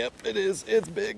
Yep, it is. It's big.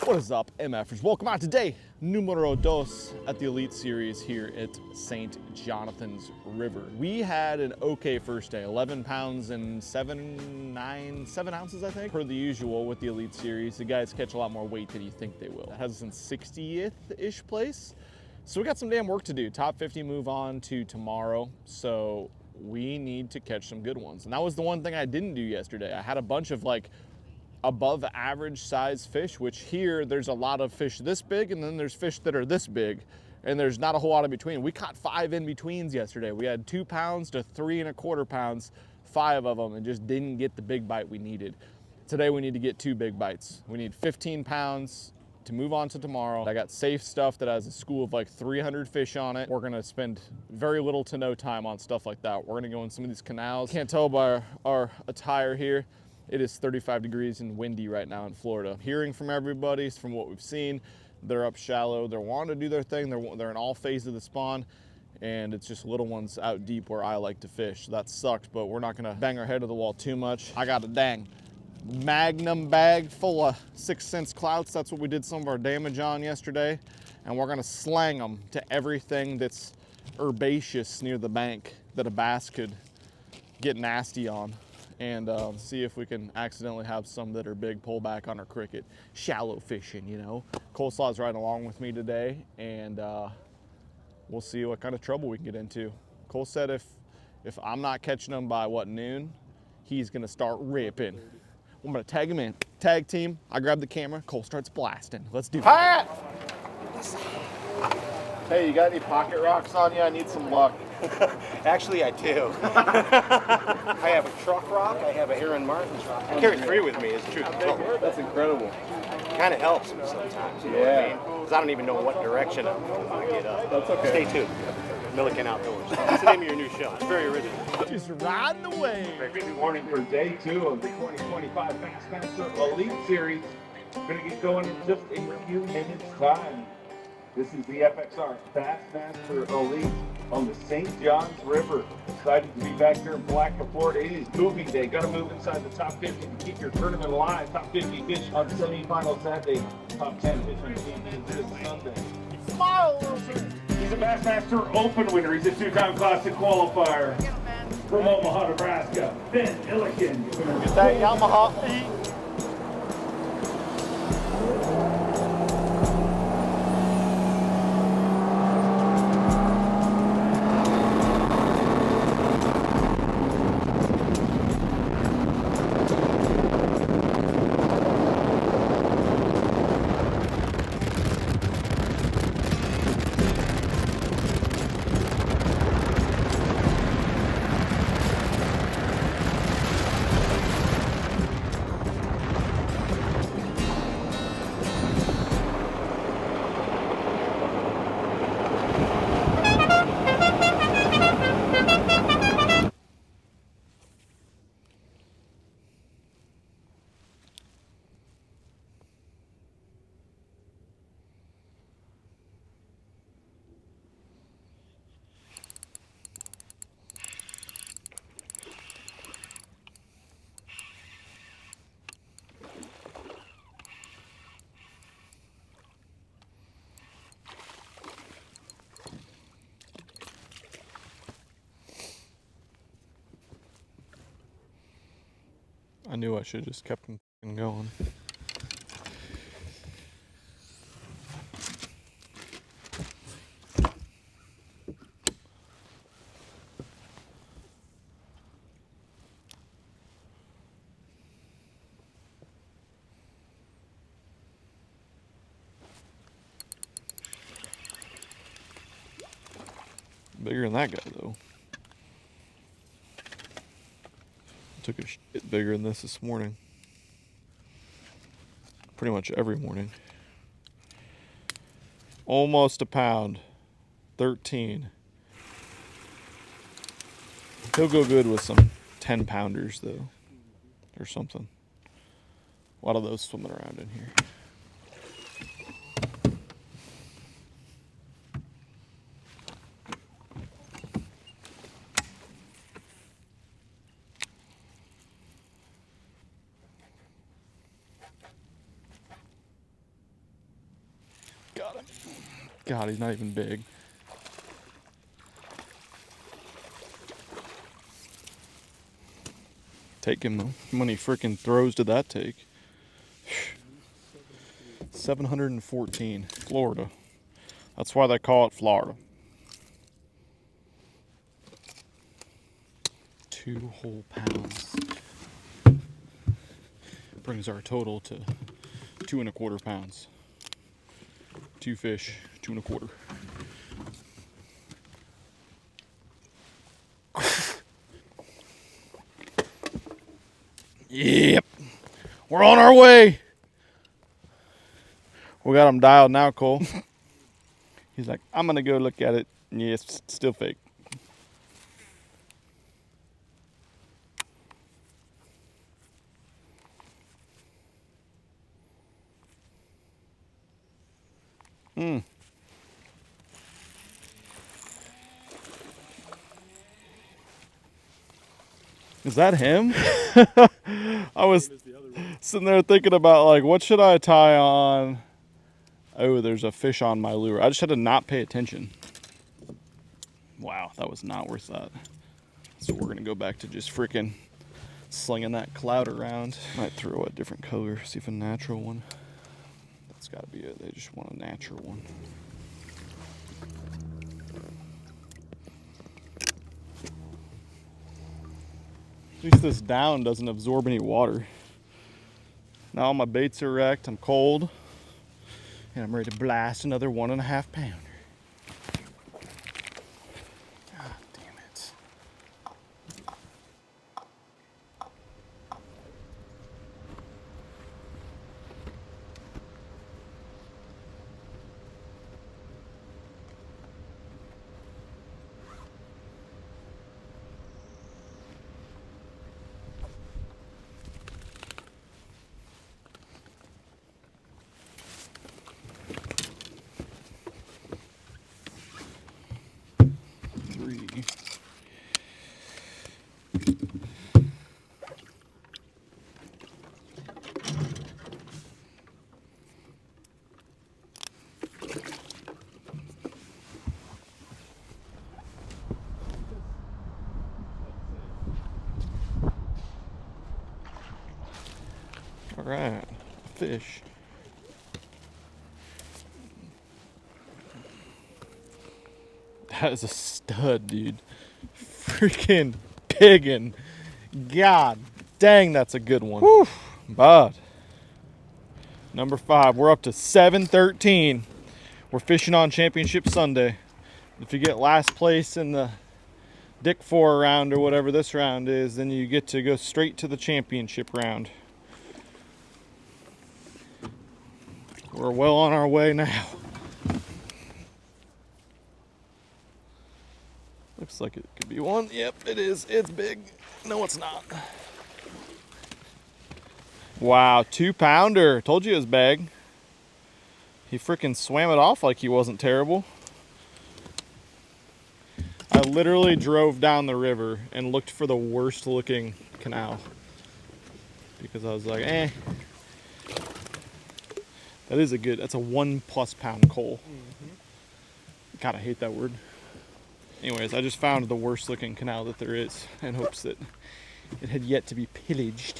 What is up, MFers? Welcome out today, numero dos at the Elite Series here at St. Jonathan's River. We had an okay first day, 11 pounds and 7 ounces, I think. Per the usual with the Elite Series, the guys catch a lot more weight than you think they will. That has us in 60th-ish place. So we got some damn work to do. Top 50 move on to tomorrow. So we need to catch some good ones. And that was the one thing I didn't do yesterday. I had a bunch of like above average size fish, which here there's a lot of fish this big and then there's fish that are this big and there's not a whole lot in between. We caught 5 in-betweens yesterday. We had 2 pounds to 3¼ pounds, 5 of them, and just didn't get the big bite we needed. Today we need to get 2 big bites. We need 15 pounds to move on to tomorrow. I got safe stuff that has a school of like 300 fish on it. We're gonna spend very little to no time on stuff like that. We're gonna go in some of these canals. Can't tell by our attire here. It is 35 degrees and windy right now in Florida. Hearing from everybody, from what we've seen, they're up shallow. They're wanting to do their thing. They're in all phases of the spawn, and it's just little ones out deep where I like to fish. So that sucked, but we're not gonna bang our head to the wall too much. I got a dang Magnum bag full of 6 cents clouts. That's what we did some of our damage on yesterday, and we're gonna slang them to everything that's herbaceous near the bank that a bass could get nasty on. And see if we can accidentally have some that are big pull back on our cricket. Shallow fishing, you know. Coleslaw's right along with me today, and we'll see what kind of trouble we can get into. Cole said if I'm not catching them by, noon, he's gonna start ripping. I'm gonna tag him in. Tag team, I grab the camera, Cole starts blasting. Let's do it. Pat! Hey, you got any pocket rocks on you? I need some luck. Actually, I do. I have a truck rock. I have a Aaron Martin's rock. I carry 3 with me, is the truth. That's incredible. Kind of helps me sometimes. You know what I mean? Because I don't even know what direction I'm going when I get up. That's okay. Stay tuned. Milliken Outdoors. That's the name of your new show. It's very original. Just riding away. Good morning for day 2 of the 2025 Bassmaster Elite Series. Going to get going in just a few minutes' time. This is the FXR Bassmaster Elite on the St. Johns River. Excited to be back here in Palatka, Florida. It is moving day. Got to move inside the top 50 to keep your tournament alive. Top 50 fish on semifinal Saturday. Top 10 fish on team this Sunday. Smile, Wilson. He's a Bassmaster Open winner. He's a 2-time Classic qualifier. From Omaha, Nebraska, Milliken. Get that Yamaha. I knew I should have just kept them going. Bigger than that guy, though. Took a shit bigger than this morning. Pretty much every morning. Almost a pound. 13. He'll go good with some 10-pounders, though. Or something. A lot of those swimming around in here. God, he's not even big. Take him though. How many freaking throws did that take? 714. Florida. That's why they call it Florida. 2 whole pounds. Brings our total to 2 1/4 pounds. 2 fish, 2 1/4. Yep. We're on our way. We got him dialed now, Cole. He's like, I'm going to go look at it. Yeah, it's still fake. Is that him? I was sitting there thinking about, like, what should I tie on? Oh, there's a fish on my lure. I just had to not pay attention. Wow, that was not worth that. So we're going to go back to just freaking slinging that cloud around. Might throw a different color, see if a natural one. That's got to be it. They just want a natural one. At least this down doesn't absorb any water. Now all my baits are wrecked. I'm cold. And I'm ready to blast another 1.5 pounder. God damn it. All right, fish. That is a stud, dude. Freaking piggin'. God dang, that's a good one. Whew, bud. Number 5, we're up to 713. We're fishing on Championship Sunday. If you get last place in the Dick 4 round or whatever this round is, then you get to go straight to the championship round. We're well on our way now. Looks like it could be one. Yep, it is. It's big. No, it's not. Wow, 2 pounder. Told you it was big. He freaking swam it off like he wasn't terrible. I literally drove down the river and looked for the worst looking canal. Because I was like, eh. That is a good, that's a 1+ pound coal. God, I hate that word. Anyways, I just found the worst looking canal that there is in hopes that it had yet to be pillaged.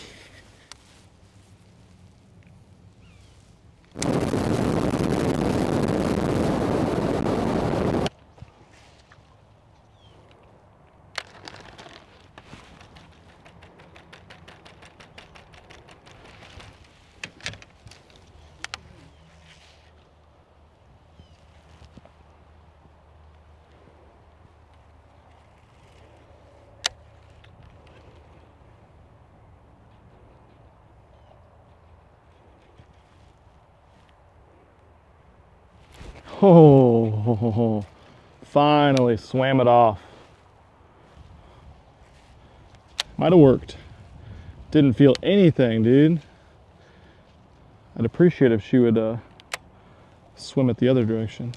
Oh, finally swam it off. Might have worked. Didn't feel anything, dude. I'd appreciate if she would swim it the other direction.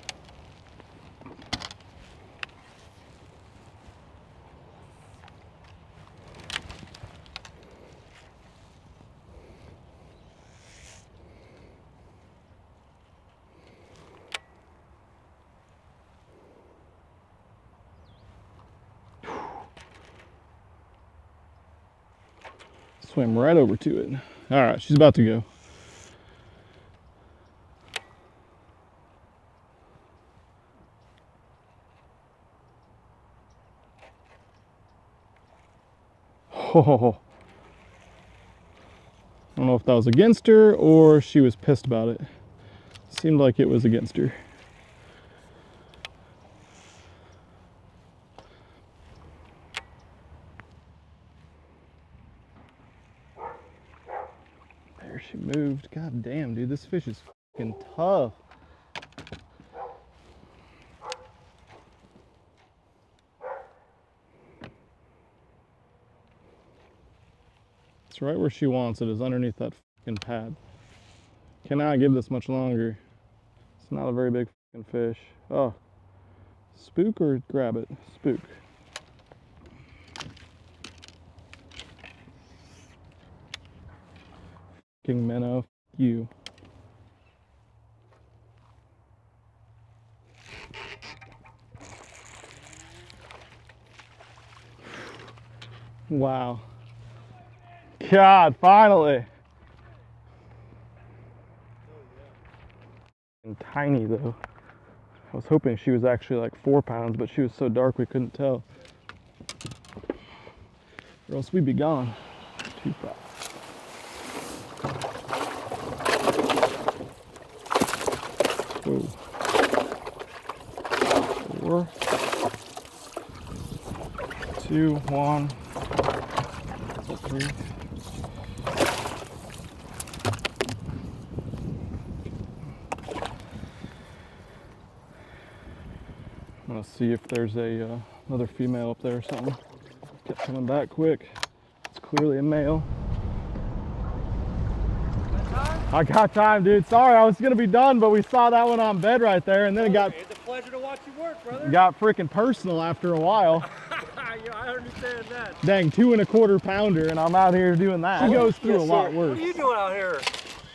Swim right over to it. All right, she's about to go. Oh, I don't know if that was against her or she was pissed about it. Seemed like it was against her. There she moved. God damn, dude, this fish is fucking tough. It's right where she wants it, is underneath that fucking pad. Cannot give this much longer. It's not a very big fucking fish. Oh, spook or grab it? Spook. Fucking minnow, fuck you. Wow. God, finally. And tiny though. I was hoping she was actually like 4 pounds, but she was so dark we couldn't tell. Or else we'd be gone. 2 5. Whoa. 4, 2, 1. 3. I'm gonna see if there's a another female up there or something. Kept coming back quick. It's clearly a male. I got time, dude. Sorry, I was gonna be done, but we saw that one on bed right there, and then It's a pleasure to watch you work, brother. got freaking personal after a while. Yeah, I understand that. Dang, 2 1/4 pounder, and I'm out here doing that. She goes through a lot What worse. are you doing out here?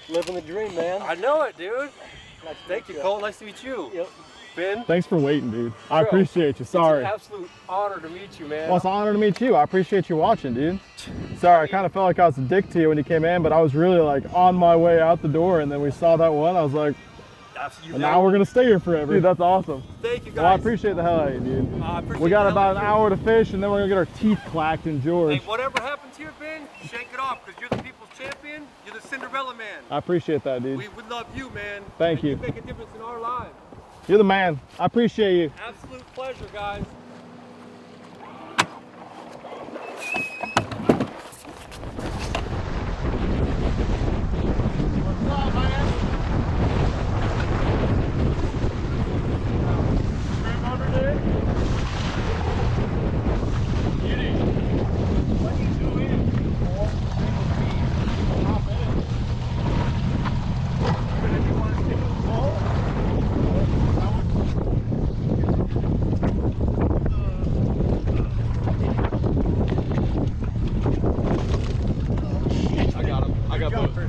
Living the dream, man. I know it, dude. Thank you, Cole. Nice to meet you. Yep. Ben. Thanks for waiting, dude. I Bro, appreciate you. Sorry. It's an absolute honor to meet you, man. Well, it's an honor to meet you. I appreciate you watching, dude. Sorry, I kind of felt like I was a dick to you when you came in, but I was really like on my way out the door, and then we saw that one. I was like, and now we're gonna stay here forever. Dude, that's awesome. Thank you, guys. Well, I appreciate the hell out of you, dude. I appreciate We got the hell about out an of you. hour to fish, and then we're gonna get our teeth clacked in George. Hey, whatever happens here, Ben, shake it off, because you're the people's champion. You're the Cinderella man. I appreciate that, dude. We love you, man. Thank you. You make a difference in our lives. You're the man. I appreciate you. Absolute pleasure, guys.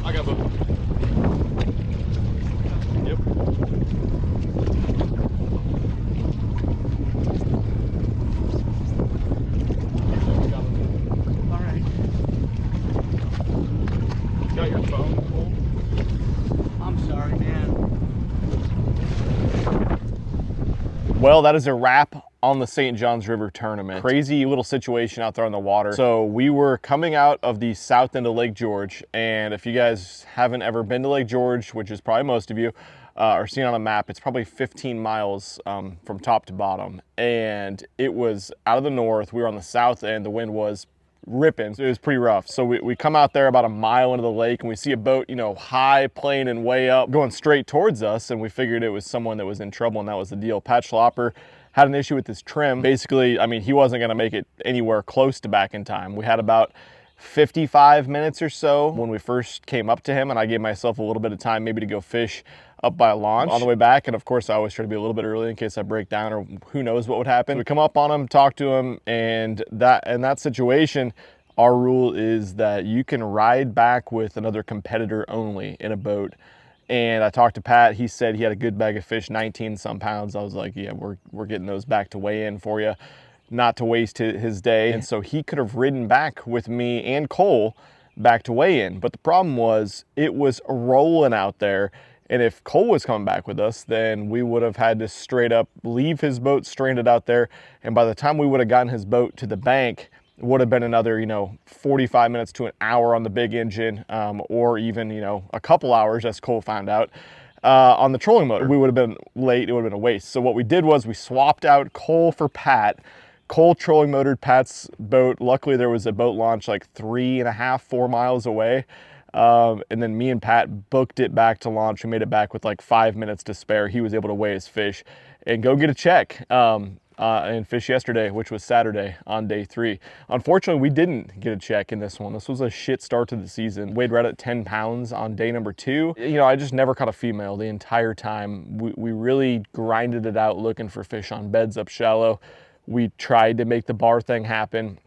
I got both. Yep. All right. Got your phone? I'm sorry, man. Well, that is a wrap on the St. Johns River tournament. Crazy little situation out there on the water. So we were coming out of the south end of Lake George, and if you guys haven't ever been to Lake George, which is probably most of you, or seen on a map, it's probably 15 miles from top to bottom. And it was out of the north. We were on the south end. The wind was ripping. So it was pretty rough. So we come out there about a mile into the lake, and we see a boat, you know, high plane and way up going straight towards us, and we figured it was someone that was in trouble, and that was the deal. Pat Schlopper had an issue with his trim. Basically, I mean, he wasn't gonna make it anywhere close to back in time. We had about 55 minutes or so when we first came up to him, and I gave myself a little bit of time maybe to go fish up by launch on the way back. And of course, I always try to be a little bit early in case I break down or who knows what would happen. We come up on him, talk to him, and in that situation, our rule is that you can ride back with another competitor only in a boat. And I talked to Pat. He said he had a good bag of fish, 19 some pounds. I was like, yeah, we're getting those back to weigh in for you, not to waste his day. And so he could have ridden back with me and Cole back to weigh in. But the problem was it was rolling out there. And if Cole was coming back with us, then we would have had to straight up leave his boat stranded out there. And by the time we would have gotten his boat to the bank, it would have been another, 45 minutes to an hour on the big engine, or even, a couple hours, as Cole found out, on the trolling motor. We would have been late. It would have been a waste. So what we did was we swapped out Cole for Pat. Cole trolling motored Pat's boat. Luckily, there was a boat launch like 3.5, 4 miles away. And then me and Pat booked it back to launch. We made it back with like 5 minutes to spare. He was able to weigh his fish and go get a check and fish yesterday, which was Saturday on day 3. Unfortunately, we didn't get a check in this one. This was a shit start to the season. Weighed right at 10 pounds on day number 2. I just never caught a female the entire time. We really grinded it out looking for fish on beds up shallow. We tried to make the bar thing happen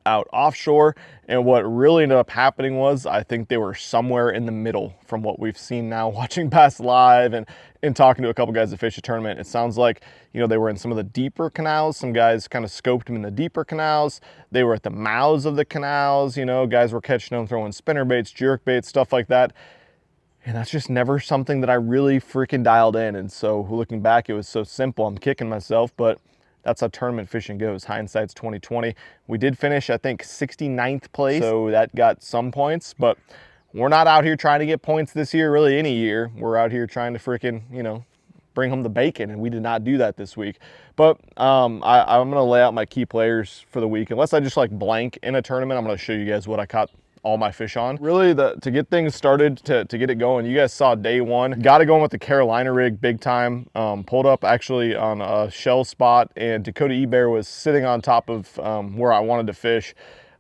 out offshore, and what really ended up happening was I think they were somewhere in the middle from what we've seen now watching Bass Live and talking to a couple guys that fish a tournament. It sounds like they were in some of the deeper canals. Some guys kind of scoped them in the deeper canals. They were at the mouths of the canals. Guys were catching them, throwing spinner baits, jerk baits, stuff like that. And that's just never something that I really freaking dialed in. And so looking back, it was so simple. I'm kicking myself, but that's how tournament fishing goes. Hindsight's 2020. We did finish, I think, 69th place, so that got some points, but we're not out here trying to get points this year, really any year. We're out here trying to freaking, bring home the bacon, and we did not do that this week. But I'm gonna lay out my key players for the week. Unless I just like blank in a tournament, I'm gonna show you guys what I caught all my fish on. Really, to get things started, to get it going, you guys saw day 1. Got it going with the Carolina rig big time. Pulled up actually on a shell spot, and Dakota E-Bear was sitting on top of where I wanted to fish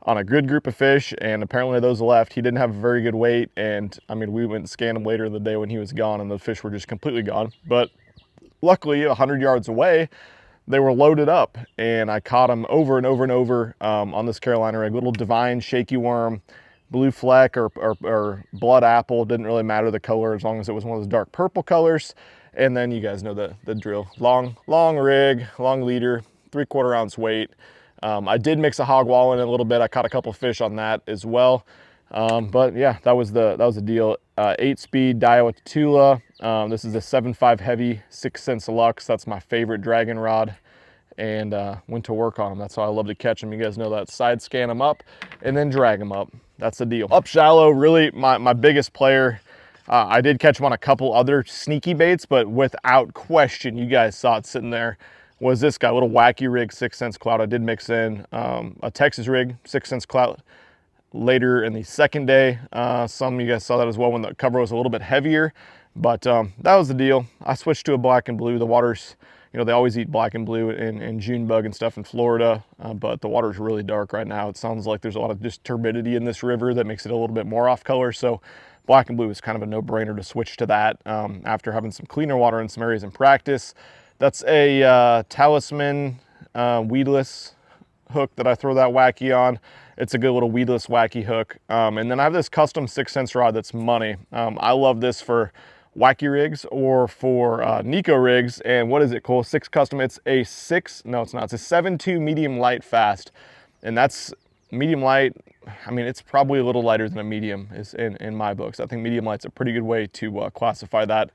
on a good group of fish, and apparently those left. He didn't have a very good weight, and I mean, we went and scanned him later in the day when he was gone, and the fish were just completely gone. But luckily, 100 yards away, they were loaded up, and I caught them over and over and over on this Carolina rig. Little divine shaky worm, blue fleck or blood apple, didn't really matter the color as long as it was one of those dark purple colors. And then you guys know the drill. Long rig, long leader, 3/4 ounce weight. I did mix a hog wall in a little bit. I caught a couple fish on that as well. But yeah, that was the deal. 8-speed Daiwa Tula. This is a 7.5 heavy, 6 cents Lux. That's my favorite dragon rod. And went to work on them. That's how I love to catch them. You guys know that. Side scan them up and then drag them up. That's the deal. Up shallow, really my biggest player. I did catch him on a couple other sneaky baits, but without question, you guys saw it sitting there, was this guy. Little wacky rig, 6 cents clout. I did mix in a Texas rig, 6 cents clout later in the second day. Some of you guys saw that as well when the cover was a little bit heavier, but that was the deal. I switched to a black and blue. The water's, they always eat black and blue in June bug and stuff in Florida, but the water's really dark right now. It sounds like there's a lot of just turbidity in this river that makes it a little bit more off color. So black and blue is kind of a no-brainer to switch to that after having some cleaner water in some areas in practice. That's a Talisman weedless hook that I throw that wacky on. It's a good little weedless wacky hook. And then I have this custom 6 cents rod that's money. I love this for wacky rigs or for Nico rigs. And what is it, Cole? 6 custom. It's a 6, no it's not, it's a 7.2 medium light fast. And that's medium light. I mean, it's probably a little lighter than a medium is in my books. I think medium light's a pretty good way to classify that.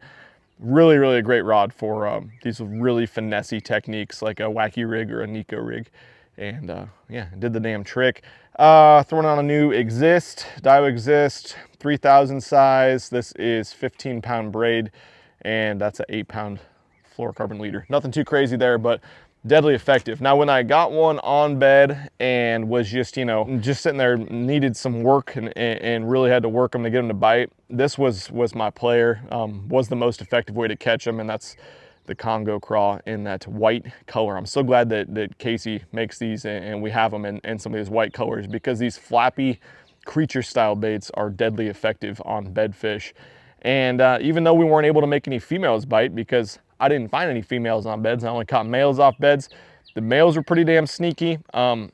Really a great rod for these really finessey techniques like a wacky rig or a Nico rig. And yeah, did the damn trick. Throwing on a new Daiwa Exist, 3000 size. This is 15-pound braid, and that's an 8-pound fluorocarbon leader. Nothing too crazy there, but deadly effective. Now, when I got one on bed and was just, just sitting there, needed some work and really had to work them to get them to bite, this was my player, was the most effective way to catch them, and that's the Congo craw in that white color. I'm so glad that Casey makes these and we have them in some of these white colors, because these flappy creature style baits are deadly effective on bed fish. And even though we weren't able to make any females bite, because I didn't find any females on beds, I only caught males off beds. The males were pretty damn sneaky. I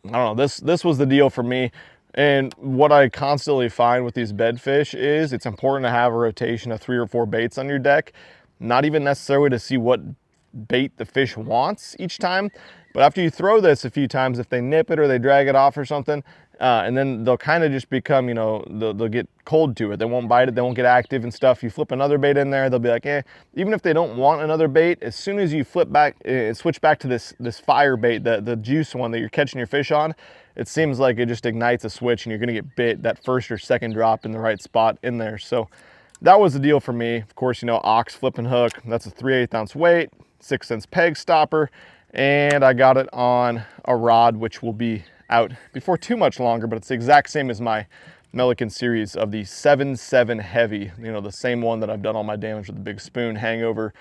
don't know, this was the deal for me. And what I constantly find with these bed fish is it's important to have a rotation of 3 or 4 baits on your deck. Not even necessarily to see what bait the fish wants each time, But after you throw this a few times, if they nip it or they drag it off or something, and then they'll kind of just become, you know, they'll get cold to it. They won't bite it, they won't get active and stuff. You flip another bait in there, they'll be like, eh. Even if they don't want another bait, as soon as you flip back, switch back to this fire bait, the juice one that you're catching your fish on, it seems like it just ignites a switch and you're gonna get bit that first or second drop in the right spot in there. So that was the deal for me. Of course, you know, ox flipping hook, that's a 3/8 ounce weight, 6 cents peg stopper, and I got it on a rod, which will be out before too much longer, but it's the exact same as my Milliken series of the 7/7 heavy, you know, the same one that I've done all my damage with the big spoon hangover.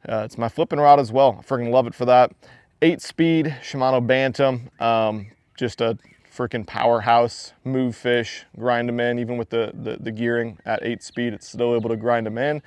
It's my flipping rod as well. I freaking love it for that. 8-speed Shimano Bantam, just a freaking powerhouse, move fish, grind them in. Even with the gearing at 8-speed, it's still able to grind them in.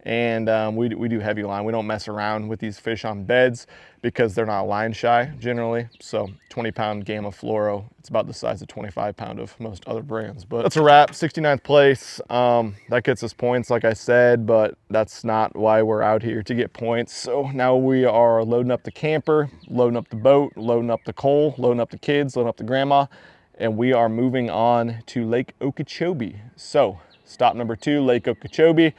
And we do heavy line. We don't mess around with these fish on beds because they're not line shy generally. So 20-pound Gamma Fluoro, it's about the size of 25-pound of most other brands. But that's a wrap, 69th place. That gets us points, like I said, but that's not why we're out here, to get points. So now we are loading up the camper, loading up the boat, loading up the coal, loading up the kids, loading up the grandma, and we are moving on to Lake Okeechobee. So stop number 2, Lake Okeechobee.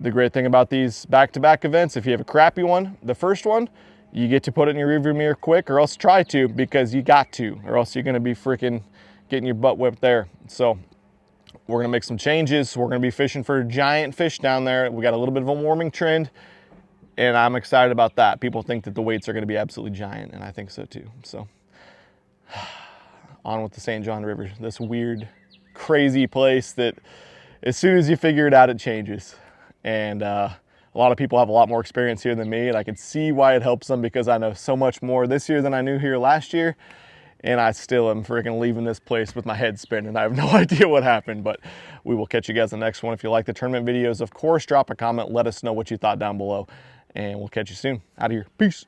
The great thing about these back-to-back events, if you have a crappy one, the first one, you get to put it in your rearview mirror quick, or else try to, because you got to, or else you're gonna be freaking getting your butt whipped there. So we're gonna make some changes. We're gonna be fishing for giant fish down there. We got a little bit of a warming trend, and I'm excited about that. People think that the weights are gonna be absolutely giant, and I think so too. So on with the St. John River, this weird, crazy place that as soon as you figure it out, it changes. And a lot of people have a lot more experience here than me, and I can see why it helps them, because I know so much more this year than I knew here last year, and I still am freaking leaving this place with my head spinning. I have no idea what happened, but we will catch you guys in the next one. If you like the tournament videos, of course, drop a comment, let us know what you thought down below, and we'll catch you soon. Out of here, peace.